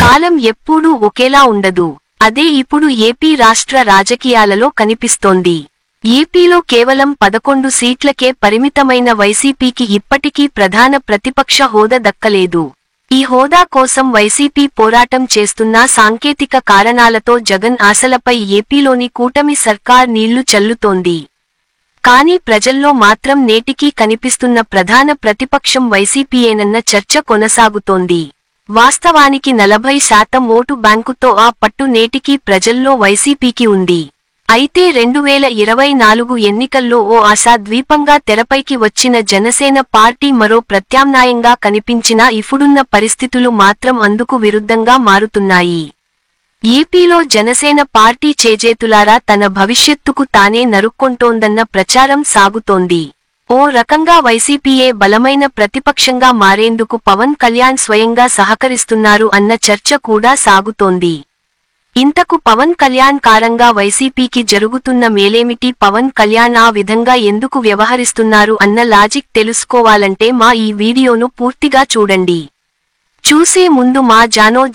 కాలం ఎప్పుడూ ఒకేలా ఉండదు. అదే ఇప్పుడు ఏపీ రాష్ట్ర రాజకీయాలలో కనిపిస్తోంది. ఏపీలో కేవలం 11 సీట్లకే పరిమితమైన వైసీపీకి ఇప్పటికీ ప్రధాన ప్రతిపక్ష హోదా దక్కలేదు. ఈ హోదా కోసం వైసీపీ పోరాటం చేస్తున్నా సాంకేతిక కారణాలతో జగన్ ఆశలపై ఏపీలోని కూటమి సర్కార్ నీళ్లు చల్లుతోంది. కానీ ప్రజల్లో మాత్రం నేటికీ కనిపిస్తున్న ప్రధాన ప్రతిపక్షం వైసీపీయేనన్న చర్చ కొనసాగుతోంది. వాస్తవానికి 40% ఓటు బ్యాంకుతో ఆ పట్టు నేటికీ ప్రజల్లో వైసీపీకి ఉంది. అయితే 2024 ఎన్నికల్లో ఓ ఆశాద్వీపంగా తెరపైకి వచ్చిన జనసేన పార్టీ మరో ప్రత్యామ్నాయంగా కనిపించినా ఇప్పుడున్న పరిస్థితులు మాత్రం అందుకు విరుద్ధంగా మారుతున్నాయి. ఏపీలో జనసేన పార్టీ చేజేతులారా తన భవిష్యత్తుకు తానే నరుక్కొంటోందన్న ప్రచారం సాగుతోంది. ఓ రకంగా వైసీపీయే బలమైన ప్రతిపక్షంగా మారేందుకు పవన్ కళ్యాణ్ స్వయంగా సహకరిస్తున్నారు అన్న చర్చ కూడా సాగుతోంది. ఇంతకు పవన్ కళ్యాణ్ కారంగా వైసీపీకి జరుగుతున్న మేలేమిటి, పవన్ కళ్యాణ్ ఆ విధంగా ఎందుకు వ్యవహరిస్తున్నారు అన్న లాజిక్ తెలుసుకోవాలంటే మా ఈ వీడియోను పూర్తిగా చూడండి. చూసే ముందు మా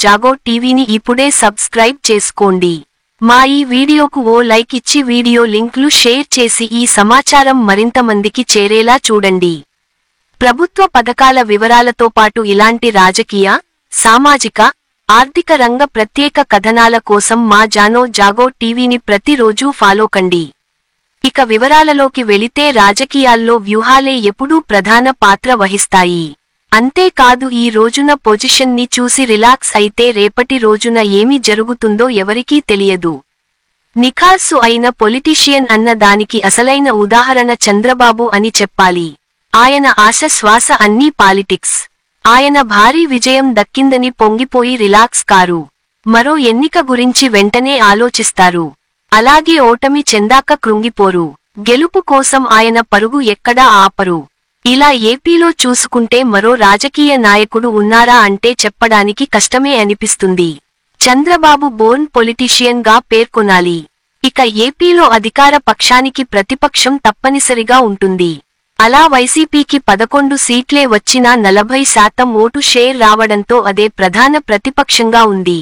జాగో టీవీని ఇప్పుడే సబ్స్క్రైబ్ చేసుకోండి. మా ఈ వీడియోకు ఓ లైక్ ఇచ్చి వీడియో లింక్లు షేర్ చేసి ఈ సమాచారం మరింత మందికి చేరేలా చూడండి. ప్రభుత్వ పథకాల వివరాలతో పాటు ఇలాంటి రాజకీయ, సామాజిక, ఆర్థిక రంగ ప్రత్యేక కథనాల కోసం మా జాగో టీవీని ప్రతిరోజూ ఫాలో కండి. ఇక వివరాలలోకి వెళితే రాజకీయాల్లో వ్యూహాలే ఎప్పుడూ ప్రధాన పాత్ర వహిస్తాయి. అంతేకాదు ఈ రోజున పొజిషన్ ని చూసి రిలాక్స్ అయితే రేపటి రోజున ఏమి జరుగుతుందో ఎవరికీ తెలియదు. నిఖార్సు అయిన పొలిటీషియన్ అన్న దానికి అసలైన ఉదాహరణ చంద్రబాబు అని చెప్పాలి. ఆయన ఆశ శ్వాస అన్నీ పాలిటిక్స్. ఆయన భారీ విజయం దక్కిందని పొంగిపోయి రిలాక్స్ కారు. మరో ఎన్నిక గురించి వెంటనే ఆలోచిస్తారు. అలాగే ఓటమి చెందాక కృంగిపోరు. గెలుపు కోసం ఆయన పరుగు ఎక్కడా ఆపరు. ఇలా ఏపీలో చూసుకుంటే మరో రాజకీయ నాయకుడు ఉన్నారా అంటే చెప్పడానికి కష్టమే అనిపిస్తుంది. చంద్రబాబు బోర్న్ పొలిటీషియన్ గా పేర్కొనాలి. ఇక ఏపీలో అధికార పక్షానికి ప్రతిపక్షం తప్పనిసరిగా ఉంటుంది. అలా వైసీపీకి 11 సీట్లే వచ్చినా 40% ఓటు షేర్ రావడంతో అదే ప్రధాన ప్రతిపక్షంగా ఉంది.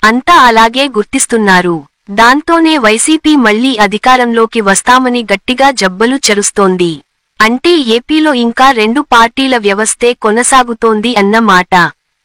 అంతా అలాగే గుర్తిస్తున్నారు. దాంతోనే వైసీపీ మళ్లీ అధికారంలోకి వస్తామని గట్టిగా జబ్బలు చరుస్తోంది. అంటే ఏపీలో ఇంకా 2 పార్టీల వ్యవస్థే కొనసాగుతోంది అన్న మాట.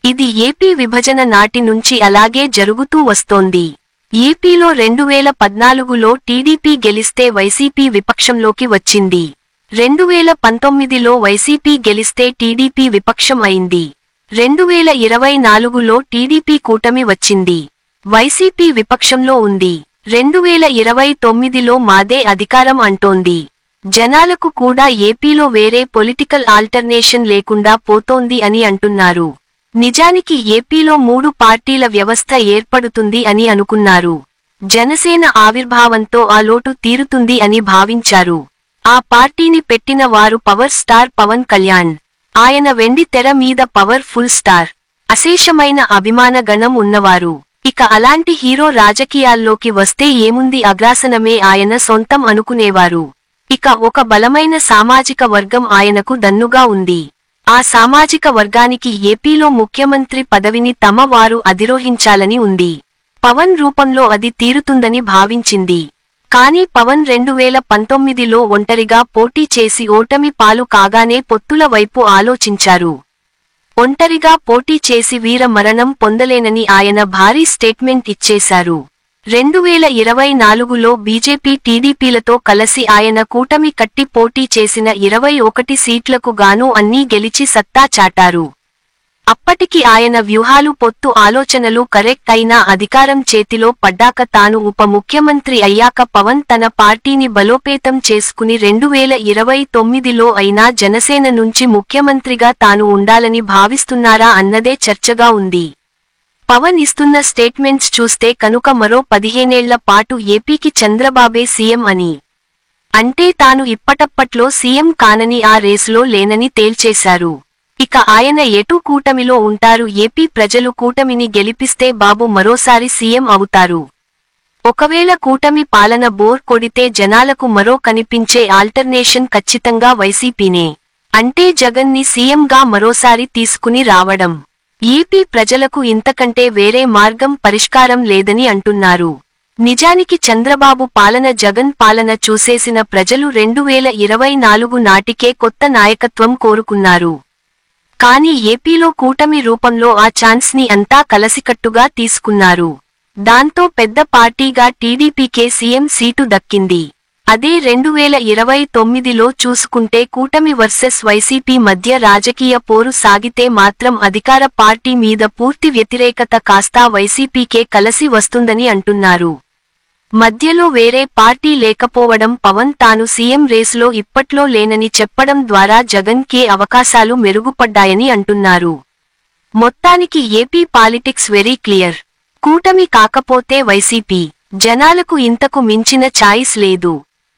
ఇది ఏపీ విభజన నాటి నుంచి అలాగే జరుగుతూ వస్తోంది. ఏపీలో 2014లో టీడీపీ గెలిస్తే వైసీపీ విపక్షంలోకి వచ్చింది. 2019లో వైసీపీ గెలిస్తే టీడీపీ విపక్షం అయింది. 2024లో టీడీపీ కూటమి వచ్చింది. వైసీపీ విపక్షంలో ఉంది. 2029లో మాదే అధికారం అంటోంది. జనాలకు కూడా ఏపీలో వేరే పొలిటికల్ ఆల్టర్నేషన్ లేకుండా పోతోంది అని అంటున్నారు. నిజానికి ఏపీలో 3 పార్టీల వ్యవస్థ ఏర్పడుతుంది అని అనుకున్నారు. జనసేన ఆవిర్భావంతో ఆ లోటు తీరుతుంది అని భావించారు. ఆ పార్టీని పెట్టిన వారు పవర్ స్టార్ పవన్ కళ్యాణ్. ఆయన వెండి తెర మీద పవర్ ఫుల్ స్టార్. అశేషమైన అభిమాన గణం ఉన్నవారు. ఇక అలాంటి హీరో రాజకీయాల్లోకి వస్తే ఏముంది, అగ్రాసనమే ఆయన సొంతం అనుకునేవారు. ఇక ఒక బలమైన సామాజిక వర్గం ఆయనకు దన్నుగా ఉంది. ఆ సామాజిక వర్గానికి ఏపీలో ముఖ్యమంత్రి పదవిని తమ వారు అధిరోహించాలని ఉంది. పవన్ రూపంలో అది తీరుతుందని భావించింది. కానీ పవన్ 2019లో ఒంటరిగా పోటీ చేసి ఓటమి పాలు కాగానే పొత్తుల వైపు ఆలోచించారు. ఒంటరిగా పోటీ చేసి వీర మరణం పొందలేనని ఆయన భారీ స్టేట్మెంట్ ఇచ్చేశారు. 2024లో బీజేపీ టీడీపీలతో కలిసి ఆయన కూటమి కట్టి పోటీ చేసిన 21 సీట్లకు గాను అన్నీ గెలిచి సత్తా చాటారు. అప్పటికి ఆయన వ్యూహాలు, పొత్తు ఆలోచనలు కరెక్ట్ అయినా అధికారం చేతిలో పడ్డాక తాను ఉప ముఖ్యమంత్రి అయ్యాక పవన్ తన పార్టీని బలోపేతం చేసుకుని 2029లో అయినా జనసేన నుంచి ముఖ్యమంత్రిగా తాను ఉండాలని భావిస్తున్నారా అన్నదే చర్చగా ఉంది. పవన్ ఇస్తున్న స్టేట్మెంట్స్ చూస్తే కనుక మరో 15 ఏళ్ల పాటు ఏపీకి చంద్రబాబే సీఎం అని, అంటే తాను ఇప్పటప్పట్లో సీఎం కానని, ఆ రేసులో లేనని తేల్చేశారు. ఇక ఆయన ఎటు కూటమిలో ఉంటారు. ఏపీ ప్రజలు కూటమిని గెలిపిస్తే బాబు మరోసారి సీఎం అవుతారు. ఒకవేళ కూటమి పాలన బోర్ కొడితే జనాలకు మరో కనిపించే ఆల్టర్నేషన్ ఖచ్చితంగా వైసీపీనే. అంటే జగన్ ని సీఎంగా మరోసారి తీసుకుని రావడం. ఏపీ ప్రజలకు ఇంతకంటే వేరే మార్గం పరిష్కారం లేదని అంటున్నారు. నిజానికి చంద్రబాబు పాలన జగన్ పాలన చూసేసిన ప్రజలు 2024 నాటికే కొత్త నాయకత్వం కోరుకున్నారు. కానీ ఏపీలో కూటమి రూపంలో ఆ ఛాన్స్ ని అంతా కలసికట్టుగా తీసుకున్నారు. దాంతో పెద్ద పార్టీగా టీడీపీకే సీఎం సీటు దక్కింది. అదే 2029లో చూసుకుంటే కూటమి వర్సెస్ వైసీపీ మధ్య రాజకీయ పోరు సాగితే మాత్రం అధికార పార్టీ మీద పూర్తి వ్యతిరేకత కాస్తా వైసీపీకే కలసి వస్తుందని అంటున్నారు. మధ్యలో వేరే పార్టీ లేకపోవడం, పవన్ తాను సీఎం రేసులో ఇప్పట్లో లేనని చెప్పడం ద్వారా జగన్ కే అవకాశాలు మెరుగుపడ్డాయని అంటున్నారు. మొత్తానికి ఏపీ పాలిటిక్స్ వెరీ క్లియర్. కూటమి కాకపోతే వైసీపీ. జనాలకు ఇంతకు మించిన ఛాయిస్ లేదు.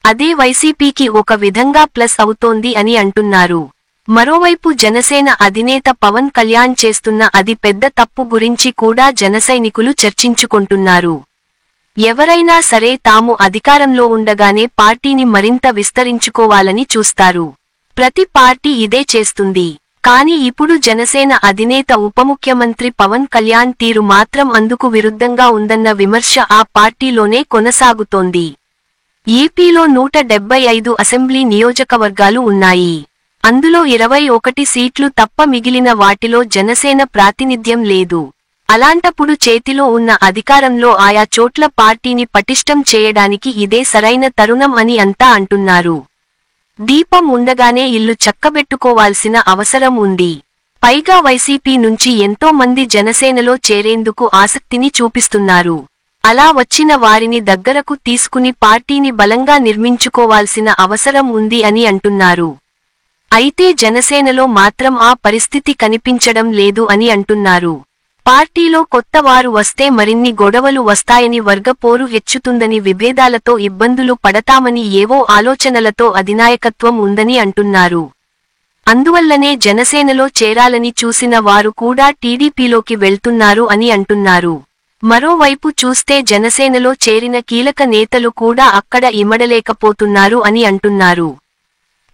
అదే వైసీపీకి ఒక విధంగా ప్లస్ అవుతోంది అని అంటున్నారు. మరోవైపు జనసేన అధినేత పవన్ కళ్యాణ్ చేస్తున్న అతి పెద్ద తప్పు గురించి కూడా జనసైనికులు చర్చించుకుంటున్నారు. ఎవరైనా సరే తాము అధికారంలో ఉండగానే పార్టీని మరింత విస్తరించుకోవాలని చూస్తారు. ప్రతి పార్టీ ఇదే చేస్తుంది. కానీ ఇప్పుడు జనసేన అధినేత ఉప ముఖ్యమంత్రి పవన్ కళ్యాణ్ తీరు మాత్రం అందుకు విరుద్ధంగా ఉందన్న విమర్శ ఆ పార్టీలోనే కొనసాగుతోంది. ఏపీలో 175 అసెంబ్లీ నియోజకవర్గాలు ఉన్నాయి. అందులో 21 సీట్లు తప్ప మిగిలిన వాటిలో జనసేన ప్రాతినిధ్యం లేదు. అలాంటప్పుడు చేతిలో ఉన్న అధికారంలో ఆయా చోట్ల పార్టీని పటిష్టం చేయడానికి ఇదే సరైన తరుణం అని అంతా అంటున్నారు. దీపం ఉండగానే ఇల్లు చక్కబెట్టుకోవాల్సిన అవసరం ఉంది. పైగా వైసీపీ నుంచి ఎంతో మంది జనసేనలో చేరేందుకు ఆసక్తిని చూపిస్తున్నారు. అలా వచ్చిన వారిని దగ్గరకు తీసుకుని పార్టీని బలంగా నిర్మించుకోవాల్సిన అవసరం ఉంది అని అంటున్నారు. అయితే జనసేనలో మాత్రం ఆ పరిస్థితి కనిపించడం లేదు అని అంటున్నారు. పార్టీలో కొత్త వారు వస్తే మరిన్ని గొడవలు వస్తాయని, వర్గపోరు హెచ్చుతుందని, విభేదాలతో ఇబ్బందులు పడతామని ఏవో ఆలోచనలతో అధినాయకత్వం ఉందని అంటున్నారు. అందువల్లనే జనసేనలో చేరాలని చూసిన వారు కూడా టీడీపీలోకి వెళ్తున్నారు అని అంటున్నారు. మరోవైపు చూస్తే జనసేనలో చేరిన కీలక నేతలు కూడా అక్కడ ఇమడలేకపోతున్నారు అని అంటున్నారు.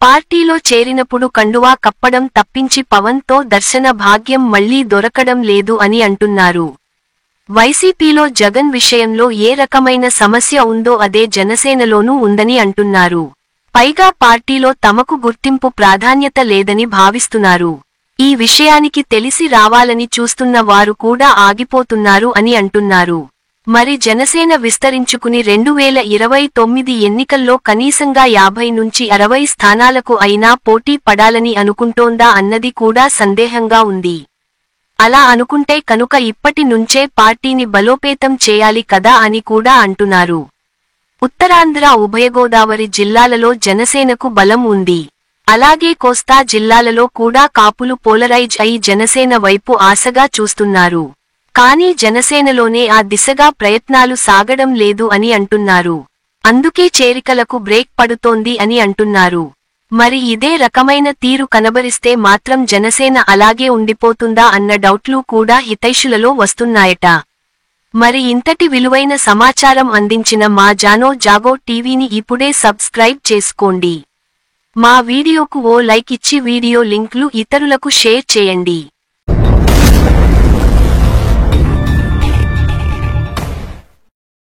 పార్టీలో చేరినప్పుడు కండువా కప్పడం తప్పించి పవన్ తో దర్శన భాగ్యం మళ్లీ దొరకడం లేదు అని అంటున్నారు. వైసీపీలో జగన్ విషయంలో ఏ రకమైన సమస్య ఉందో అదే జనసేనలోనూ ఉందని అంటున్నారు. పైగా పార్టీలో తమకు గుర్తింపు ప్రాధాన్యత లేదని భావిస్తున్నారు. ఈ విషయానికి తెలిసి రావాలని చూస్తున్న వారు కూడా ఆగిపోతున్నారు అని అంటున్నారు. మరి జనసేన విస్తరించుకుని 2029 ఎన్నికల్లో కనీసంగా 50 నుంచి 60 స్థానాలకు అయినా పోటీ పడాలని అనుకుంటోందా అన్నది కూడా సందేహంగా ఉంది. అలా అనుకుంటే కనుక ఇప్పటి నుంచే పార్టీని బలోపేతం చేయాలి కదా అని కూడా అంటున్నారు. ఉత్తరాంధ్ర, ఉభయగోదావరి జిల్లాలలో జనసేనకు బలం ఉంది. అలాగే కోస్తా జిల్లాలలో కూడా కాపులు పోలరైజ్ అయి జనసేన వైపు ఆశగా చూస్తున్నారు. కానీ జనసేనలోనే ఆ దిశగా ప్రయత్నాలు సాగడం లేదు అని అంటున్నారు. అందుకే చేరికలకు బ్రేక్ పడుతోంది అని అంటున్నారు. మరి ఇదే రకమైన తీరు కనబరిస్తే మాత్రం జనసేన అలాగే ఉండిపోతుందా అన్న డౌట్లు కూడా హితైషులలో వస్తున్నాయట. మరి ఇంతటి విలువైన సమాచారం అందించిన మా జాగో టీవీని ఇప్పుడే సబ్స్క్రైబ్ చేసుకోండి. మా వీడియోకు ఓ లైక్ ఇచ్చి వీడియో లింక్లు ఇతరులకు షేర్ చేయండి.